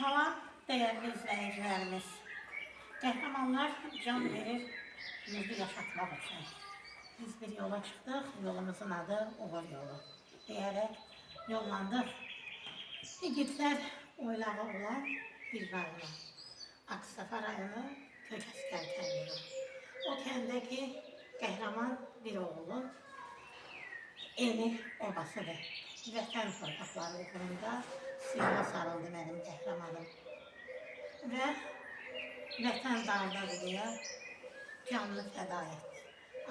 Salam değerli izleyicilerimiz. Qəhrəmanlar can verir yurdu yaşatmaq üçün. Biz bir yola çıxdıq, yolumuzun adı Uğur yolu deyərək yollandıq. İgidlər oylağı olan bir rayona, Aksafa rayonu Kökəskər kəndinə. O kəndəki qəhrəman bir oğlun evi obasıdır. Vətən torpaqları uğrunda silaha sarıldı mənim qəhrəmanım. Və vətən dağdadır deyə canını fəda etdi.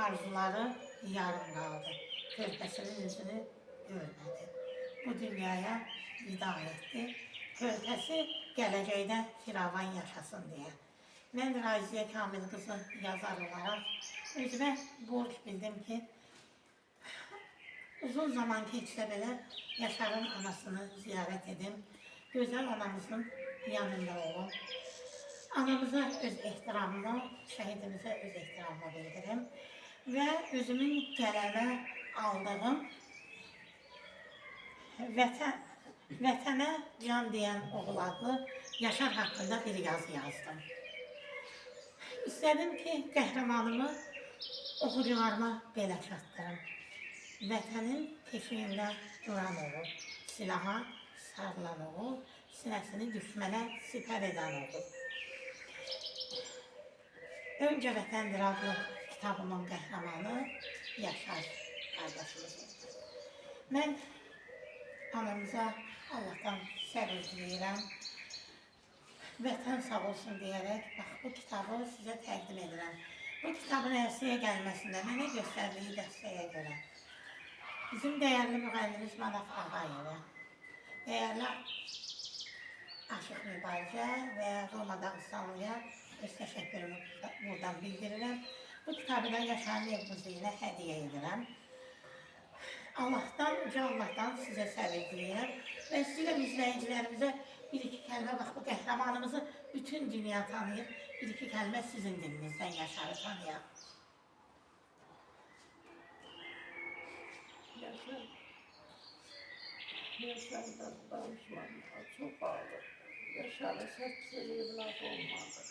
Arzuları yarım qaldı. Körpəsinin üzünü görmədi. Bu dünyaya vida etdi. Körpəsi gələcəkdə firavan yaşasın deyə. Mən Raziyə Kamil qızı yazar olaraq özümə borc bildim ki, uzun zaman keçsə belə Yaşarın anasını ziyarət edim. Gözəl anamızın yanında olun. Anamıza öz ehtiramımı, şəhidimizə öz ehtiramımı bildirim. Və özümün qələmə aldığım Vətənə can deyən oğul adlı Yaşar haqqında bir yazı yazdım. İstədim ki, qəhrəmanımı oxucularıma belə çatdırım. Vətənin peşiyində duran oğul, silaha sarılan oğul, sinəsini düşmənə sipər edən oğul. Öncə Vətəndir adlı kitabımın qəhrəmanı Yaşar qardaşımız. Mən anamıza Allah'tan səbir diləyirəm. Vətən sağ olsun deyərək, bax, bu kitabı sizə təqdim edirəm. Bu kitabın əlsiyə gəlməsində mənə göstərdiyi dəstəyə görə bizim dəyərli müğənnimiz Manaf Ağayeva, dəyərli Aşıq Mübarizə və Roma Dağıstanlıya öz təşəkkürümü buradan bildirirəm. Bu kitabı da Yaşar Nevquziyinə hədiyyə edirəm. Allah'tan, uca Allah'tan sizə səbir diləyirəm və sizə izləyicilərimizə bir-iki kəlmə, bax, bu qəhrəmanımızı bütün dünya tanıyır, bir-iki kəlmə sizin dilinizdən Yaşarı tanıyaq. Yaşar'dan danışmanlar çok ağır. Yaşar'a seçsel evlat olmadı.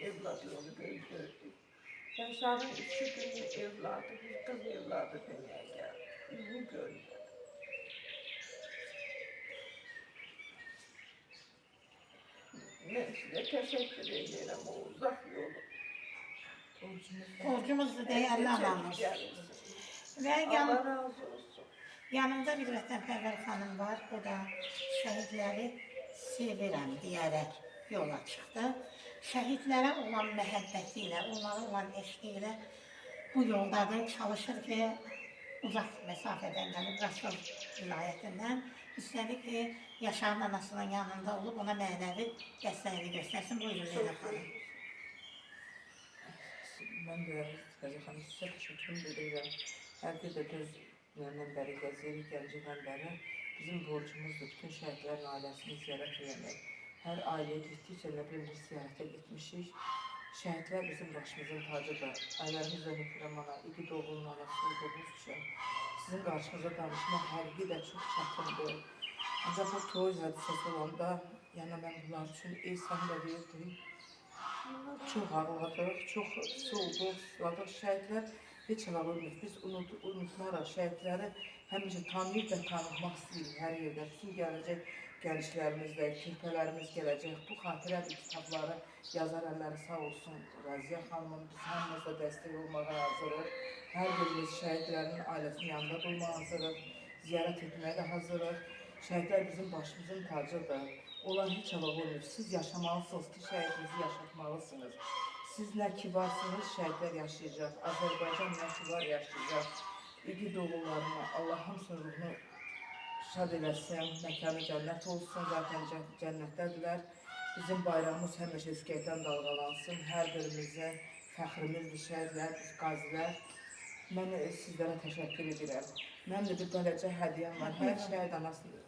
Evladını öldürdük. Yaşar'ın 2 günlük evladı, bir kız evladı dünyaya geldi. Yüzü görmedi. Ben size teşekkür ederim o uzak yolu. Borcumuzdur değerli anamız. Ve Allah razı olsun. yanımda bir vətənpərvər xanım var. O da şəhidləri sevirəm deyərək yola çıxdı. Şəhidlərə olan məhəbbətiyle, onlara olan eşqiyle bu yoldadır. Çalışır ki, uzaq məsafədən gəlib Raşov vilayətindən istədi ki, Yaşarın anasının yanında olub ona mənəvi dəstəyini göstərsin. Buyurun Leyla xanım. Mən də Qəzəxanım sizə təşəkkür edirəm. Hər bir də gözlərindən bəri gəzirik, gələcəkdən bəri bizim borcumuzdur. Bütün şəhidlərin ailəsini ziyarət edək. Hər ailəyə getdikcə nə bir ziyarətə getmişik. Şəhidlər bizim başımızın tacıdır. Ailəmiz də nifrəmana, iki doğulun anası olduğumuz üçün sizin qarşınıza danışmaq hərqi də çox çətindir. Ancaq bu toy hadisəsi olanda, yəni mən bunlar üçün sən də deyirdim. Çox ağladıq, çox soğuduq, suladıq. Şəhidlər heç elə olmur. Biz unutmaraq şəhidləri həmişə tanıyıb və tanımaq istəyirik hər yerdə. Bütün gələcək gənclərimiz və kirpələrimiz gələcək. Bu xatirə kitabları yazar əlləri sağ olsun. Raziyə xanımın biz hamımız da dəstək olmağa hazırıq. Hər birimiz şəhidlərin ailəsinin yanında durmağa hazırıq. Ziyarət etməyə də hazırıq. Şəhidlər bizim başımızın tacıdır. Olan hiç hava olmuyor. Siz yaşamalısınız ki şəhidinizi yaşatmalısınız. Siz nə ki varsınız, şəhidlər yaşayacaq. Azərbaycan nə ki var yaşayacaq. İki doğullarına Allah hamısının ruhunu şad eləsin, məkanı cənnət olsun, zaten cənnətdədirlər. Bizim bayrağımız həmişə üskəkdən dalğalansın. Hər birimizə fəxrimizdir şəhidlər, biz qazilər. Mən sizlərə təşəkkür edirəm. Mən də bir bələcə hədiyyəm var. Hər şəhid anasını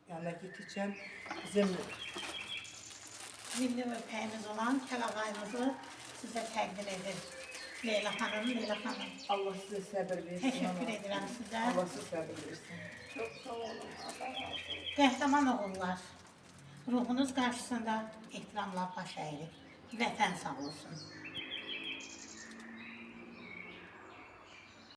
yanına gittikçe bizim milli örpəyimiz olan kəlağayımızı sizə təqdim edir. Leyla xanım. Allah sizə səbir versin. Təşəkkür edirəm sizə. Allah sizə səbir versin. Çok sağ olun. Allah razı olsun. Qəhrəman oğullar, Ruhunuz qarşısında ehtiramla baş əyirik. Vətən sağ olsun.